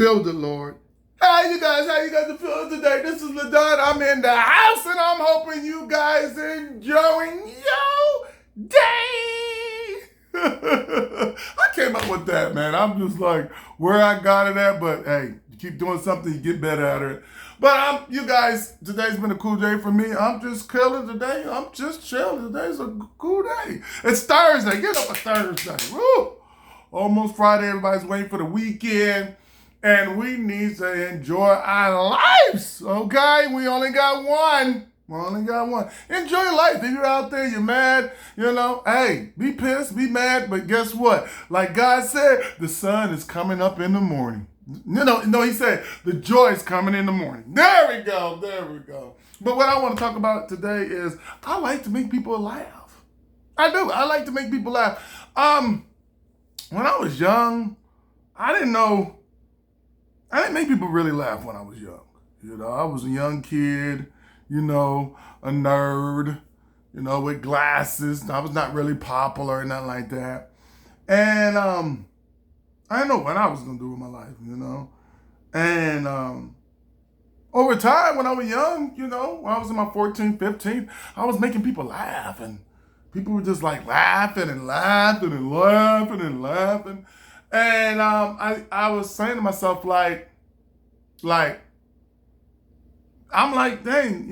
builder, Lord. How you guys are feeling today? This is LaDon. I'm in the house and I'm hoping you guys enjoying your day. I came up with that, man. I'm just like where I got it at, but hey, you keep doing something, you get better at it. But you guys, today's been a cool day for me. I'm just chilling today. I'm just chilling. Today's a cool day. It's Thursday. Get up a Thursday. Woo! Almost Friday. Everybody's waiting for the weekend. And we need to enjoy our lives, okay? We only got one. Enjoy your life. If you're out there, you're mad, hey, be pissed, be mad, but guess what? Like God said, the sun is coming up in the morning. He said, the joy is coming in the morning. There we go. But what I want to talk about today is I like to make people laugh. I do. I like to make people laugh. When I was young, I didn't make people really laugh when I was young. I was a young kid, a nerd, with glasses. I was not really popular or nothing like that. And I didn't know what I was going to do with my life, And over time, when I was young, when I was in my 14th, 15th, I was making people laugh. And people were just like laughing and laughing and laughing and laughing. And I was saying to myself, I'm like, dang,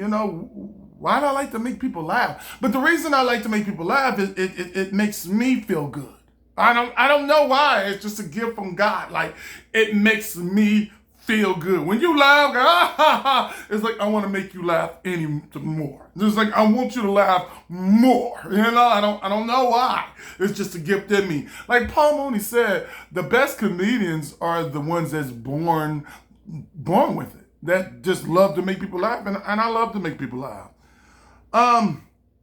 why do I like to make people laugh? But the reason I like to make people laugh is it makes me feel good. I don't know why. It's just a gift from God. Like, it makes me feel good. When you laugh, it's like I want to make you laugh any more. It's like I want you to laugh more. I don't know why. It's just a gift in me. Like Paul Mooney said, the best comedians are the ones that's born with it. That just love to make people laugh, and I love to make people laugh.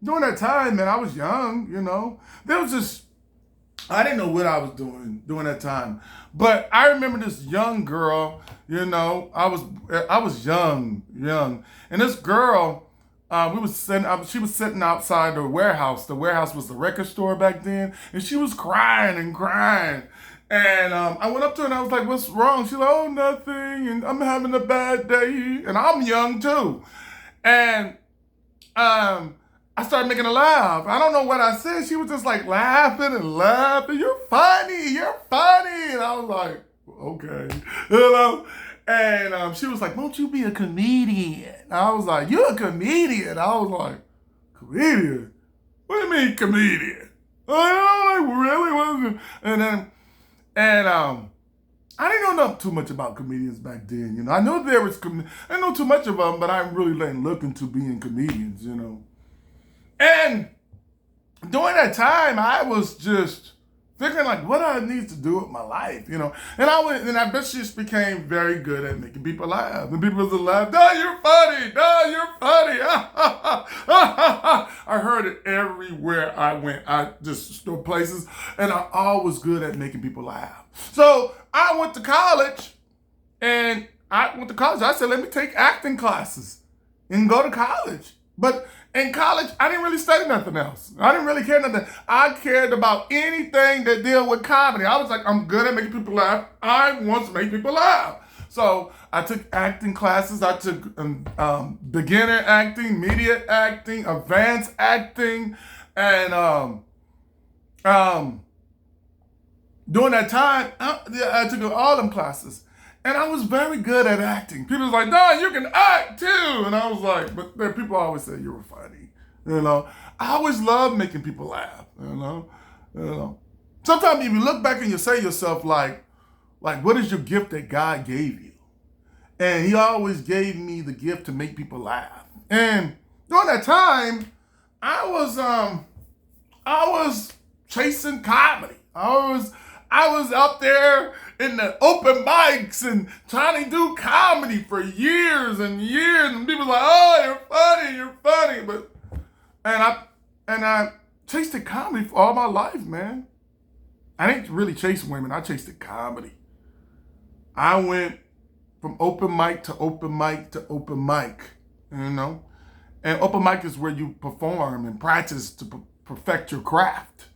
During that time, man, I was young. There was just I didn't know what I was doing during that time. But I remember this young girl, I was young. And this girl, she was sitting outside the warehouse. The warehouse was the record store back then. And she was crying and crying. And I went up to her and I was like, what's wrong? She's like, oh, nothing. And I'm having a bad day. And I'm young too. And I started making her laugh. I don't know what I said. She was just like laughing and laughing. You're funny. And I was like, okay. And she was like, won't you be a comedian? I was like, you're a comedian. I was like, comedian? What do you mean comedian? Really? And I didn't know too much about comedians back then. I know I didn't know too much of them, but I really didn't look into being comedians, And during that time, I was just thinking like, what do I need to do with my life, And I bet she just became very good at making people laugh. And people would laugh, "No, you're funny. I heard it everywhere I went. I just store places, and I always good at making people laugh. So I went to college, I said, let me take acting classes and go to college. But in college, I didn't really study nothing else. I didn't really care nothing. I cared about anything that dealt with comedy. I was like, I'm good at making people laugh. I want to make people laugh. So I took acting classes. I took beginner acting, media acting, advanced acting, and during that time, I took all them classes. And I was very good at acting. People was like, "Don, you can act too." And I was like, but people always say you were funny. I always loved making people laugh. Sometimes if you look back and you say to yourself, like, what is your gift that God gave you? And He always gave me the gift to make people laugh. And during that time, I was chasing comedy. I was out there in the open mics and trying to do comedy for years and years, and people were like, "Oh, you're funny." But I chased the comedy for all my life, man. I didn't really chase women. I chased the comedy. I went from open mic to open mic to open mic, And open mic is where you perform and practice to perfect your craft.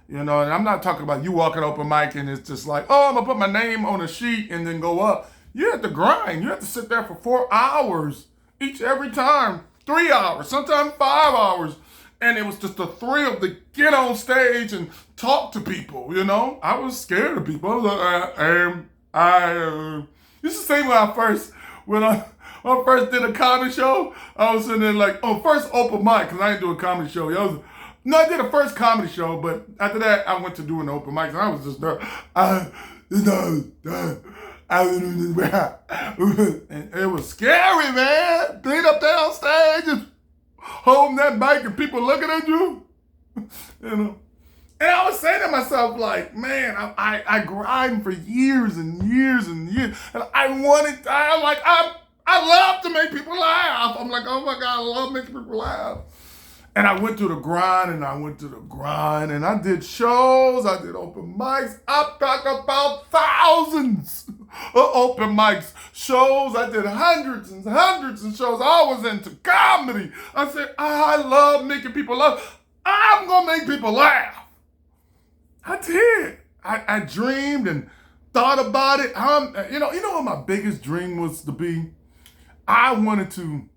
And I'm not talking about you walking open mic and it's just like, oh, I'm gonna put my name on a sheet and then go up. you had to grind. You had to sit there for 4 hours every time, 3 hours, sometimes 5 hours. And it was just a thrill to get on stage and talk to people, you know? I was scared of people. I was like, this is the same when I first did a comedy show. I was sitting there like, first open mic, because I didn't do a comedy show. I did a first comedy show, but after that, I went to doing the open mics, and I was just there. And it was scary, man. Being up there on stage and holding that mic and people looking at you, you know. And I was saying to myself, like, man, I grind for years and years and years, and I love to make people laugh. I'm like, oh my God, I love making people laugh. And I went through the grind, and and I did shows, I did open mics. I talk about thousands of open mics, shows. I did hundreds and hundreds of shows. I was into comedy. I said, I love making people laugh. I'm going to make people laugh. I did. I dreamed and thought about it. You know what my biggest dream was to be? I wanted to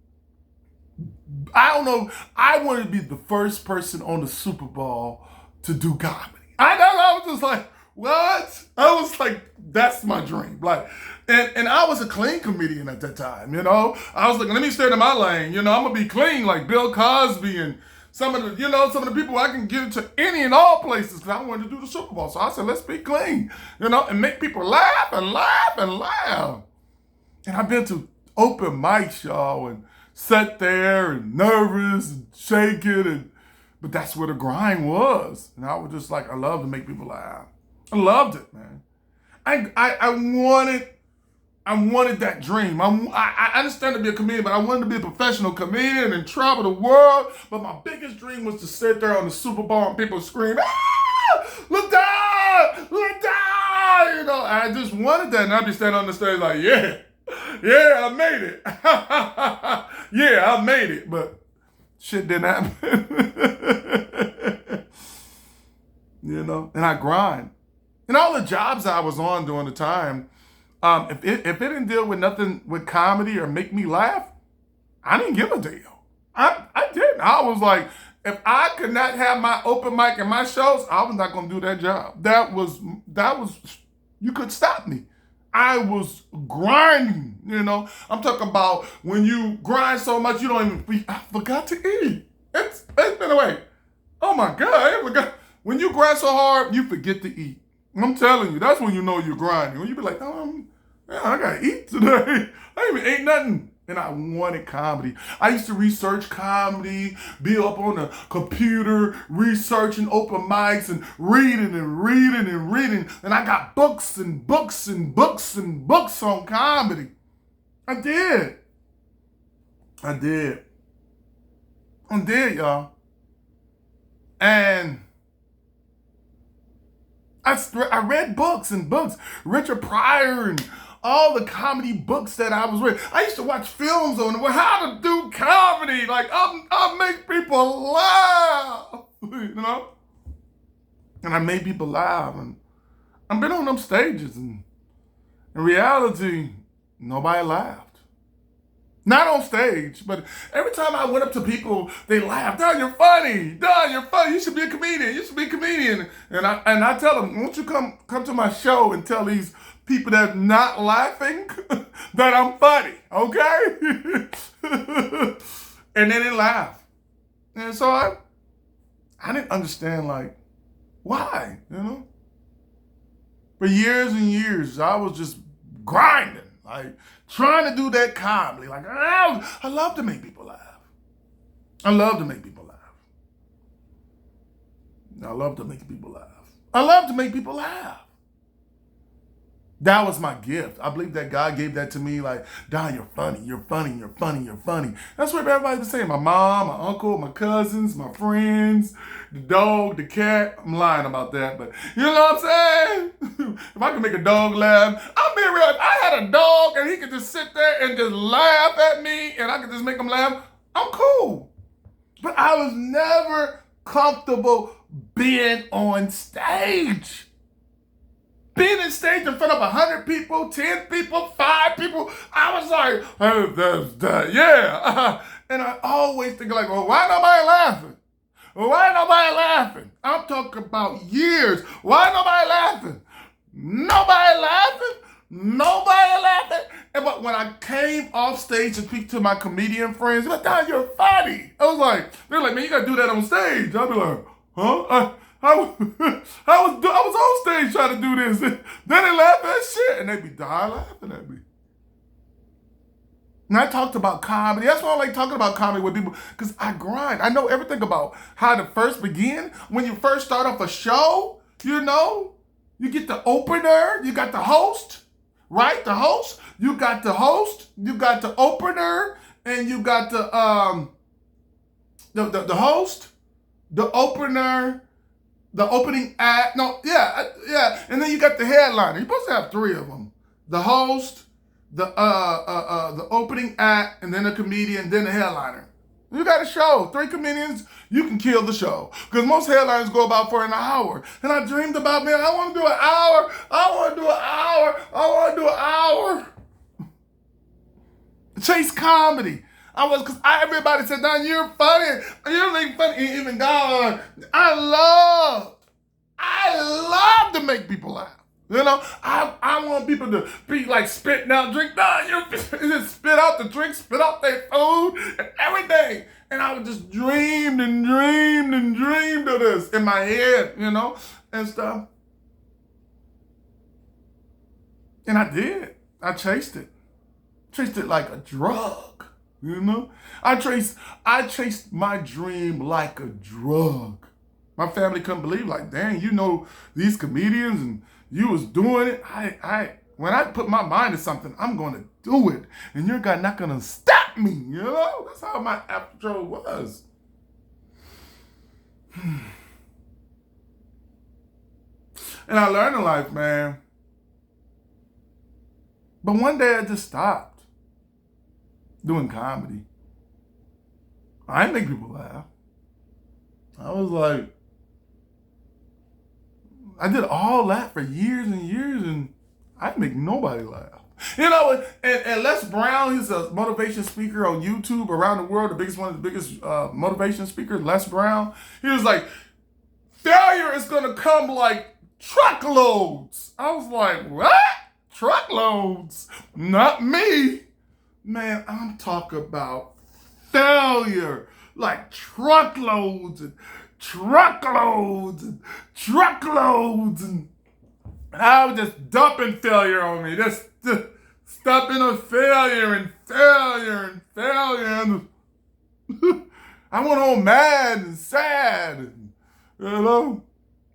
be the first person on the Super Bowl to do comedy. I was just like, what? I was like, that's my dream. Like, and I was a clean comedian at that time, you know? I was like, let me stay in my lane. You know, I'm going to be clean like Bill Cosby and some of the people I can get into any and all places, because I wanted to do the Super Bowl. So I said, let's be clean, you know, and make people laugh and laugh and laugh. And I've been to open mics, y'all, and sat there and nervous and shaking, but that's where the grind was. And I was just like, I love to make people laugh. I loved it, man. I wanted that dream. I understand to be a comedian, but I wanted to be a professional comedian and travel the world. But my biggest dream was to sit there on the Super Bowl and people scream, LaDon! LaDon! You know, I just wanted that. And I'd be standing on the stage like, yeah, I made it. Yeah, I made it. But shit didn't happen. You know, and I grind. And all the jobs I was on during the time, if it didn't deal with nothing with comedy or make me laugh, I didn't give a deal. I didn't. I was like, if I could not have my open mic and my shows, I was not going to do that job. That was, you could stop me. I was grinding, you know. I'm talking about when you grind so much, you don't even, I forgot to eat. It's been away. Oh my God, I forgot. When you grind so hard, you forget to eat. I'm telling you, that's when you know you're grinding. When you be like, man, I gotta eat today. I ain't even ate nothing. And I wanted comedy. I used to research comedy, be up on the computer, researching open mics and reading and reading and reading. And I got books and books and books and books on comedy. I did, y'all. And I read books and books. Richard Pryor and all the comedy books that I was reading. I used to watch films on how to do comedy. Like, I'll make people laugh, you know? And I made people laugh. And I've been on them stages. And in reality, nobody laughed. Not on stage, but every time I went up to people, they laughed. Don, you're funny. Don, you're funny. You should be a comedian. You should be a comedian. And I tell them, won't you come to my show and tell these people that are not laughing that I'm funny, okay? And they didn't laugh. And so I didn't understand, like, why, you know? For years and years, I was just grinding, like, trying to do that comedy. Like, I love to make people laugh. I love to make people laugh. I love to make people laugh. I love to make people laugh. That was my gift. I believe that God gave that to me, like, Don, you're funny, you're funny, you're funny, you're funny. That's what everybody was saying. My mom, my uncle, my cousins, my friends, the dog, the cat. I'm lying about that, but you know what I'm saying? If I could make a dog laugh, I'm being real. If I had a dog and he could just sit there and just laugh at me and I could just make him laugh, I'm cool. But I was never comfortable being on stage. being in stage in front of 100 people, 10 people, 5 people, I was like, oh, that's that, yeah. And I always think like, well, why nobody laughing? Well, why nobody laughing? I'm talking about years. Why nobody laughing? Nobody laughing. Nobody laughing. But when I came off stage to speak to my comedian friends, they're like, Don, you're funny. I was like, they're like, man, you got to do that on stage. I'll be like, huh? I was on stage trying to do this. Then they laugh at shit, and they be dying laughing at me. And I talked about comedy. That's why I like talking about comedy with people, because I grind. I know everything about how to first begin. When you first start off a show, you know, you get the opener, you got the host, right? The host, you got the host, you got the opener, and you got the host, the opener, the opening act. No, yeah. And then you got the headliner. You're supposed to have 3 of them. The host, the opening act, and then the comedian, then the headliner. You got a show, 3 comedians, you can kill the show. Because most headliners go about for an hour. And I dreamed about, man, I want to do an hour. I want to do an hour. I want to do an hour. Chase comedy. Everybody said, Don, you're funny. You're really funny. Even God, I love to make people laugh. You know, I want people to be like spitting out drink. No, you just spit out the drink, spit out their food and everything. And I would just dreamed of this in my head, you know, and stuff. And I did. I chased it. Chased it like a drug, you know. I chased my dream like a drug. My family couldn't believe, like, dang, you know these comedians and you was doing it. When I put my mind to something, I'm going to do it. And your guy not going to stop me, you know? That's how my after was. And I learned in life, man. But one day I just stopped doing comedy. I didn't make people laugh. I was like, I did all that for years and years, and I didn't make nobody laugh. You know, and Les Brown, he's a motivation speaker on YouTube around the world, one of the biggest motivation speakers, Les Brown. He was like, failure is going to come like truckloads. I was like, what? Truckloads? Not me. Man, I'm talking about failure like truckloads and truckloads and truckloads, and I was just dumping failure on me, just stuffing on failure and failure and failure. And I went home mad and sad, you know.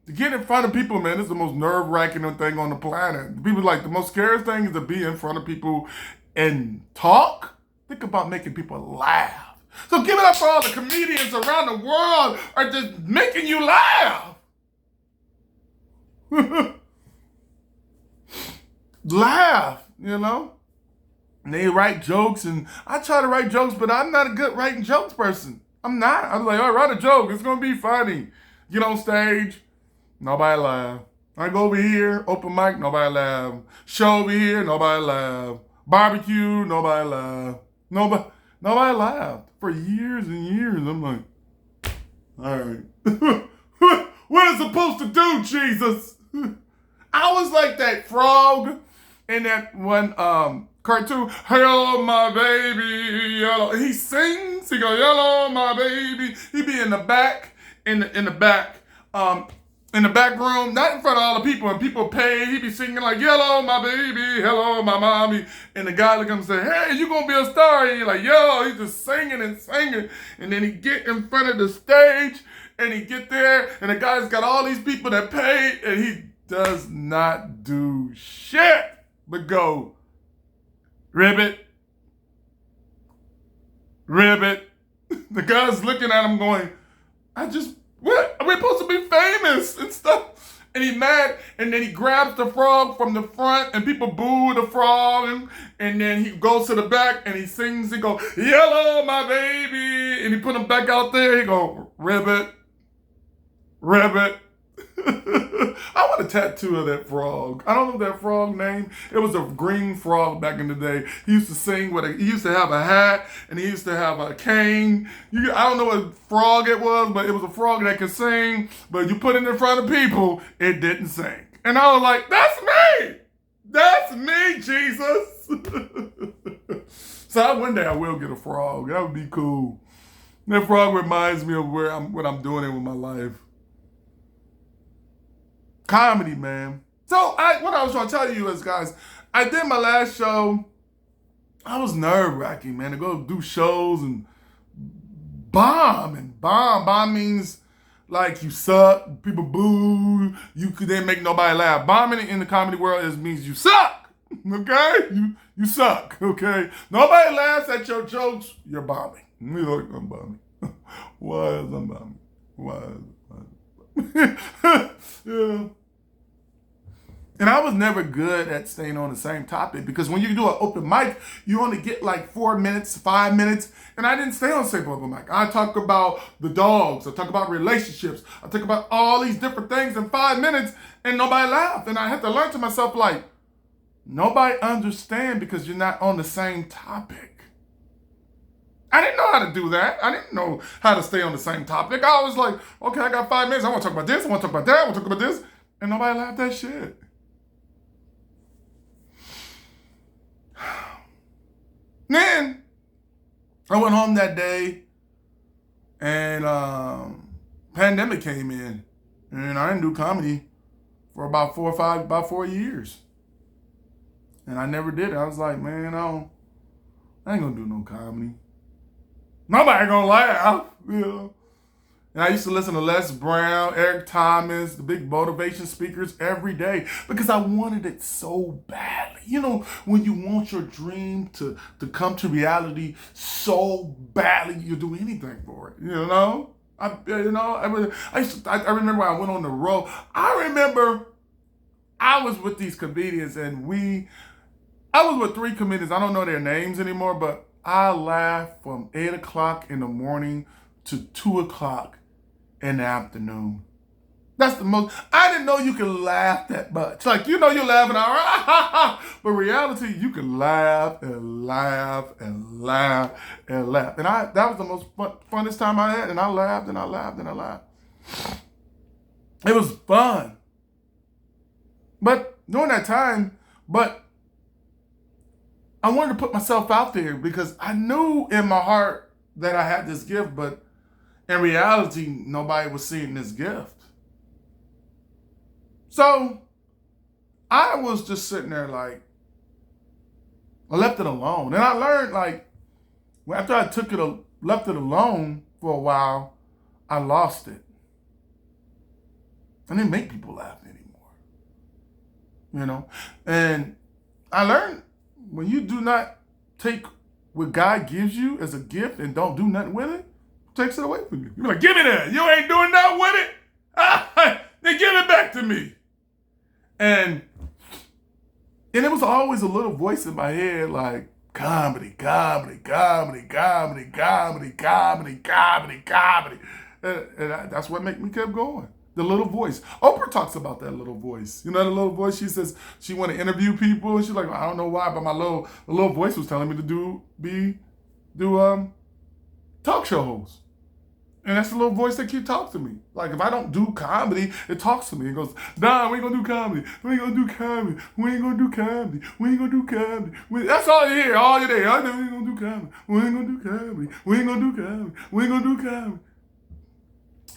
To get in front of people, man, is the most nerve-wracking thing on the planet. People like the most scary thing is to be in front of people and talk. Think about making people laugh. So give it up for all the comedians around the world are just making you laugh. Laugh, you know? And they write jokes, and I try to write jokes, but I'm not a good writing jokes person. I'm not. I'm like, all right, write a joke. It's going to be funny. Get on stage, nobody laugh. I go over here, open mic, nobody laugh. Show over here, nobody laugh. Barbecue, nobody laugh. Nobody laughed for years and years. I'm like, all right. What is it supposed to do, Jesus? I was like that frog in that one cartoon, hello, my baby, yellow. He sings, he goes, hello, my baby. He be in the back, in the back room, not in front of all the people, and people pay. He be singing like, hello, my baby, hello, my mommy. And the guy look at him and say, hey, you gonna be a star. And he's like, yo, he's just singing and singing. And then he get in front of the stage, and he get there, and the guy's got all these people that paid, and he does not do shit but go, ribbit. The guy's looking at him going, what? We're supposed to be famous and stuff. And he's mad, and then he grabs the frog from the front, and people boo the frog, and then he goes to the back, and he sings, he go, yellow, my baby, and he put him back out there, he go, ribbit. I want a tattoo of that frog. I don't know that frog name. It was a green frog back in the day. He used to sing he used to have a hat and he used to have a cane. I don't know what frog it was, but it was a frog that could sing. But you put it in front of people, it didn't sing. And I was like, that's me. That's me, Jesus. So one day I will get a frog. That would be cool. That frog reminds me of what I'm doing with my life. Comedy, man. So what I was trying to tell you is, guys, I did my last show. I was nerve-wracking, man, to go do shows and bomb. And bomb means like you suck, people boo, you didn't make nobody laugh. Bombing in the comedy world means you suck, okay? You suck, okay? Nobody laughs at your jokes, you're bombing. You're like, I'm bombing. Why is I'm bombing? Why is yeah. And I was never good at staying on the same topic because when you do an open mic, you only get like 4 minutes, 5 minutes. And I didn't stay on the same open mic. I talk about the dogs. I talk about relationships. I talk about all these different things in 5 minutes and nobody laughed. And I had to learn to myself like, nobody understand because you're not on the same topic. I didn't know how to do that. I didn't know how to stay on the same topic. I was like, okay, I got 5 minutes. I want to talk about this. I want to talk about that. I want to talk about this. And nobody laughed at shit. Then I went home that day and pandemic came in and I didn't do comedy for about 4 years. And I never did it. I was like, man, I ain't gonna do no comedy. Nobody gonna laugh, you know. And I used to listen to Les Brown, Eric Thomas, the big motivation speakers every day because I wanted it so badly. You know, when you want your dream to come to reality so badly, you'll do anything for it, you know? I remember when I went on the road. I remember I was with these comedians and I was with 3 comedians. I don't know their names anymore, but I laughed from 8 o'clock in the morning to 2 o'clock in the afternoon. That's the most, I didn't know you could laugh that much. Like, you know, you're laughing, all right, but reality, you can laugh and laugh and laugh and laugh. And that was the most funnest time I had, and I laughed and I laughed and I laughed. It was fun. But during that time, I wanted to put myself out there because I knew in my heart that I had this gift, but in reality, nobody was seeing this gift. So I was just sitting there like, I left it alone. And I learned like, after I left it alone for a while, I lost it. I didn't make people laugh anymore. You know? And I learned when you do not take what God gives you as a gift and don't do nothing with it, takes it away from you. You're like, give me that. You ain't doing nothing with it. Then give it back to me. And it was always a little voice in my head like, comedy. And that's what made me keep going. The little voice. Oprah talks about that little voice. You know the little voice? She says she want to interview people. And she's like, I don't know why, but the little voice was telling me to do talk show host. And that's the little voice that keeps talking to me. Like, if I don't do comedy, it talks to me. It goes, nah, we ain't gonna do comedy. We ain't gonna do comedy. We ain't gonna do comedy. We ain't gonna do comedy. That's all you hear all your day. I know we ain't gonna do comedy. We ain't gonna do comedy. We ain't gonna do comedy. We ain't gonna do comedy.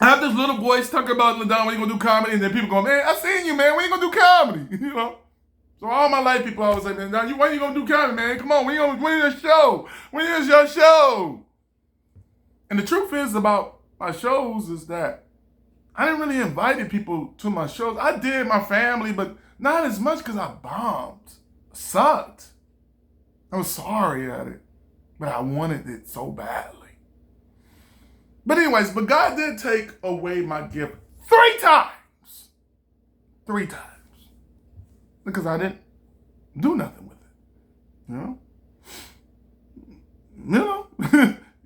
I have this little voice talking about, LaDon, when you gonna do comedy? And then people go, man, I seen you, man. We ain't gonna do comedy. You know? So all my life, people always say, man, when you gonna do comedy, man? Come on, when is your show? When is your show? And the truth is about my shows is that I didn't really invite people to my shows. I did my family, but not as much because I bombed. I sucked. I was sorry at it, but I wanted it so badly. But anyways, God did take away my gift 3 times. 3 times. Because I didn't do nothing with it. You know?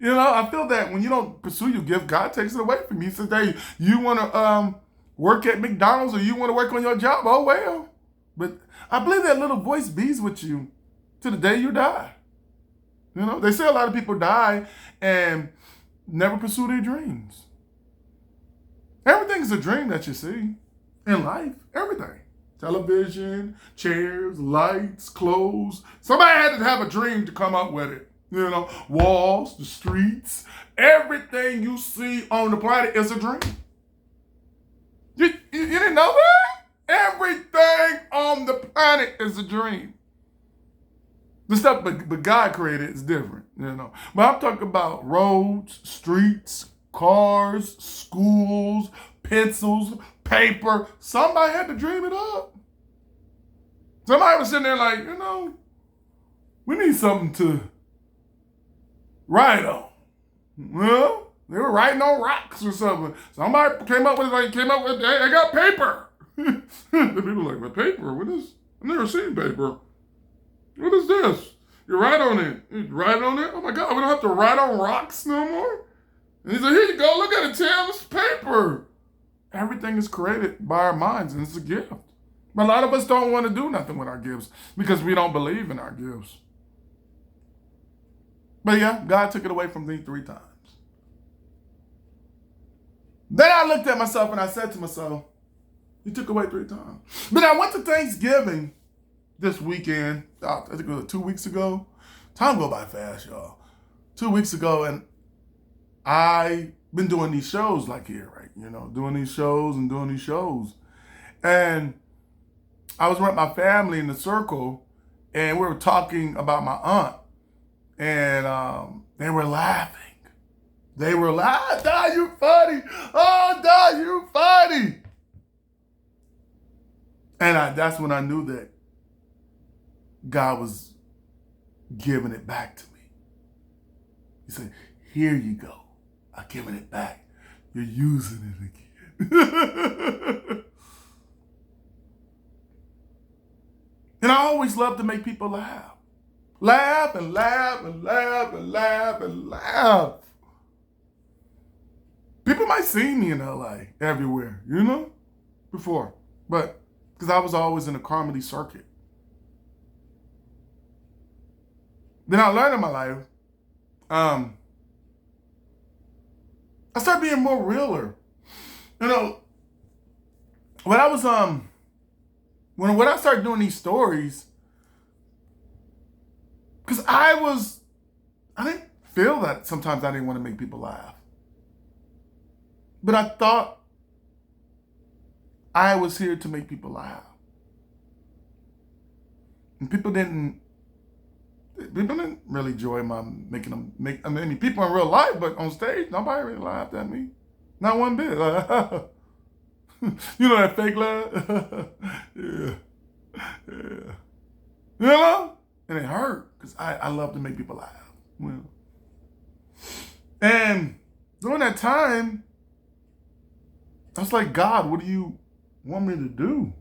You know, I feel that when you don't pursue your gift, God takes it away from you. He says, hey, you want to work at McDonald's or you want to work on your job, oh well. But I believe that little voice bees with you to the day you die. You know, they say a lot of people die and never pursue their dreams. Everything's a dream that you see in life. Everything. Television, chairs, lights, clothes. Somebody had to have a dream to come up with it. You know, walls, the streets, everything you see on the planet is a dream. You didn't know that? Everything on the planet is a dream. The stuff but God created is different, you know. But I'm talking about roads, streets, cars, schools, pencils, paper. Somebody had to dream it up. Somebody was sitting there like, you know, we need something to write on. Well, they were writing on rocks or something. Somebody came up with, hey, I got paper. The people were like, but paper? What is? I've never seen paper. What is this? You write on it. You write on it? Oh my God, we don't have to write on rocks no more? And he said, here you go, look at it, Tim, it's paper. Everything is created by our minds, and it's a gift. But a lot of us don't want to do nothing with our gifts because we don't believe in our gifts. But yeah, God took it away from me 3 times. Then I looked at myself and I said to myself, he took away 3 times. But I went to Thanksgiving this weekend, I think it was 2 weeks ago. Time go by fast, y'all. 2 weeks ago, and I've been doing these shows like here, right? You know, doing these shows. And I was with my family in the circle, and we were talking about my aunt. And they were laughing. They were laughing. Dad, you funny. Oh, Dad, you funny. And that's when I knew that God was giving it back to me. He said, here you go. I'm giving it back. You're using it again. And I always love to make people laugh. Laugh and laugh and laugh and laugh and laugh. People might see me in LA everywhere, you know, before. But because I was always in the comedy circuit. Then I learned in my life, I started being more realer. You know, when I was, when I started doing these stories, because I didn't feel that sometimes I didn't want to make people laugh. But I thought I was here to make people laugh. And people didn't really enjoy my making them make, I mean, people in real life, but on stage, nobody really laughed at me. Not one bit. You know that fake laugh? Yeah. Yeah. You know? And it hurt, because I love to make people laugh. Well, and during that time, I was like, God, what do you want me to do?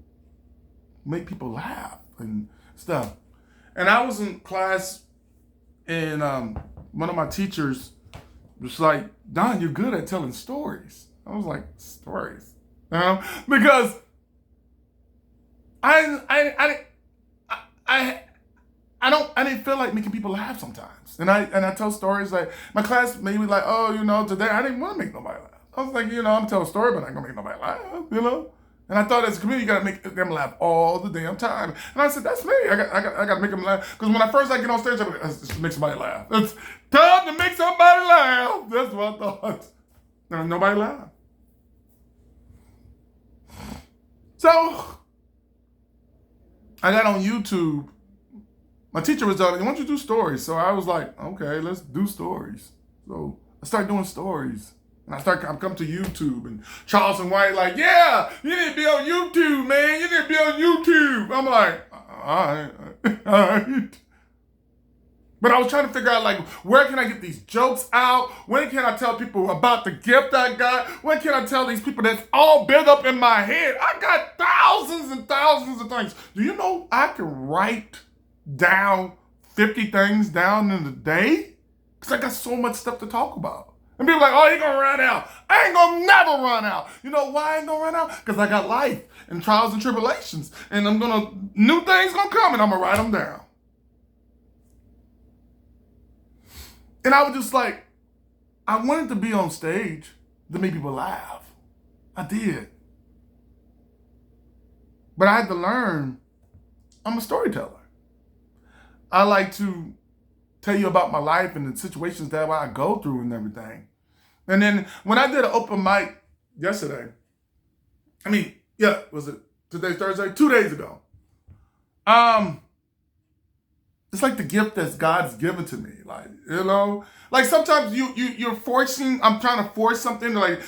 Make people laugh and stuff. And I was in class, and one of my teachers was like, Don, you're good at telling stories. I was like, stories? Because I didn't feel like making people laugh sometimes. And I tell stories like, my class maybe like, oh, you know, today I didn't want to make nobody laugh. I was like, you know, I'm gonna tell a story, but I ain't gonna make nobody laugh, you know? And I thought as a comedian, you gotta make them laugh all the damn time. And I said, that's me. I gotta make them laugh. Because when I first get on stage, I'm like, let's just make somebody laugh. It's time to make somebody laugh. That's what I thought. And nobody laughed. So I got on YouTube. My teacher was telling me, why don't you do stories? So I was like, okay, let's do stories. So I started doing stories. And I'm coming to YouTube, and Charleston White like, yeah, you need to be on YouTube, man. You need to be on YouTube. I'm like, all right. But I was trying to figure out, like, where can I get these jokes out? When can I tell people about the gift I got? When can I tell these people that's all built up in my head? I got thousands and thousands of things. Do you know I can write down 50 things down in a day? Because I got so much stuff to talk about. And people are like, oh, he gonna run out. I ain't gonna never run out. You know why I ain't gonna run out? Because I got life and trials and tribulations. And new things gonna come and I'm gonna write them down. And I was just like, I wanted to be on stage to make people laugh. I did. But I had to learn, I'm a storyteller. I like to tell you about my life and the situations that I go through and everything. And then when I did an open mic yesterday, was it today's Thursday? 2 days ago. It's like the gift that God's given to me. Like, like sometimes you're forcing, I'm trying to force something like,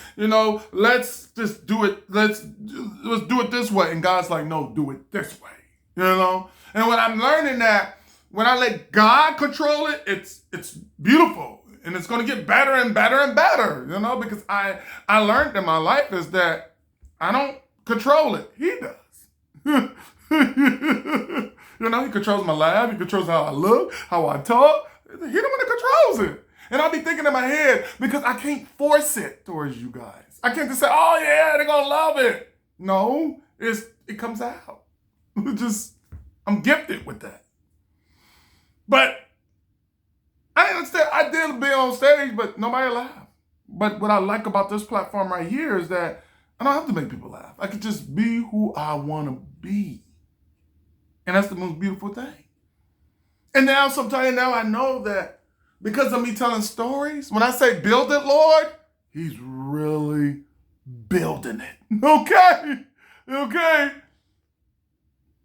let's just do it. Let's do it this way. And God's like, no, do it this way, And when I'm learning that, when I let God control it, it's beautiful. And it's going to get better and better and better, because I learned in my life is that I don't control it. He does. He controls my laugh. He controls how I look, how I talk. He the one that controls it. And I'll be thinking in my head, because I can't force it towards you guys. I can't just say, oh yeah, they're going to love it. No, it comes out. I'm gifted with that. But I understand, I did be on stage, but nobody laughed. But what I like about this platform right here is that I don't have to make people laugh. I can just be who I want to be. And that's the most beautiful thing. And now sometimes I know that because of me telling stories, when I say build it, Lord, he's really building it. Okay?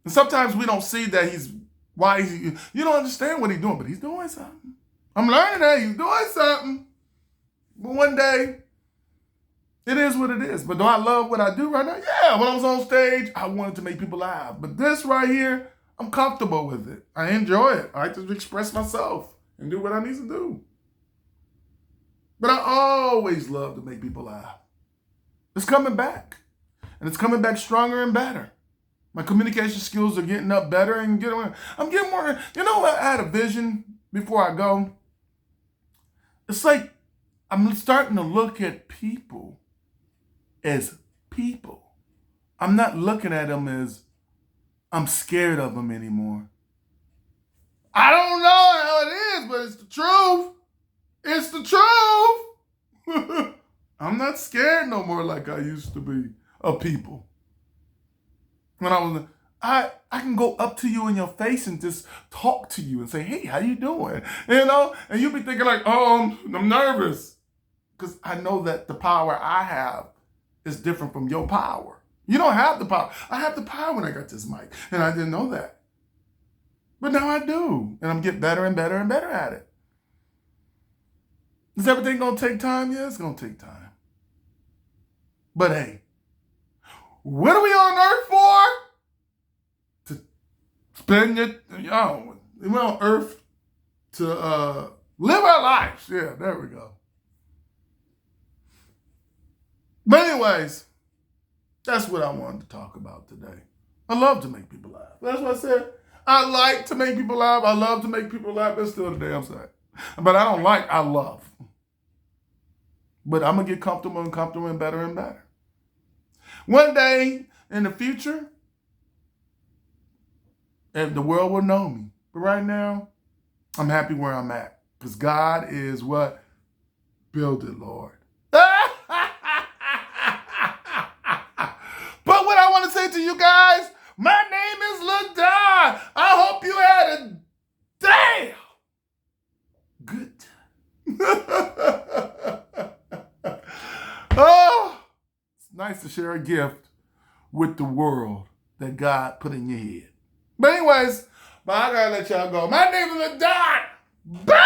And sometimes we don't see that you don't understand what he's doing, but he's doing something. I'm learning that he's doing something. But one day, it is what it is. But do I love what I do right now? Yeah, when I was on stage, I wanted to make people laugh. But this right here, I'm comfortable with it. I enjoy it. I like to express myself and do what I need to do. But I always love to make people laugh. It's coming back. And it's coming back stronger and better. My communication skills are getting up better and I'm getting more. I had a vision before I go. It's like I'm starting to look at people as people. I'm not looking at them as I'm scared of them anymore. I don't know how it is, but it's the truth. It's the truth. I'm not scared no more like I used to be of people. When I can go up to you in your face and just talk to you and say, hey, how you doing? And you'll be thinking like, oh, I'm nervous. Because I know that the power I have is different from your power. You don't have the power. I have the power when I got this mic. And I didn't know that. But now I do. And I'm getting better and better and better at it. Is everything going to take time? Yeah, it's going to take time. But hey, what are we on earth for? To spend it, we're on earth to live our lives. Yeah, there we go. But anyways, that's what I wanted to talk about today. I love to make people laugh. That's what I said. I like to make people laugh. I love to make people laugh. That's still the damn same. But I love. But I'm going to get comfortable and better and better. One day in the future, the world will know me. But right now, I'm happy where I'm at. Because God is what? Build it, Lord. But what I want to say to you guys, my name is LaDon. I hope you had a damn good time. Oh, it's nice to share a gift with the world that God put in your head. But anyways, I gotta let y'all go. My name is LaDon. Bye!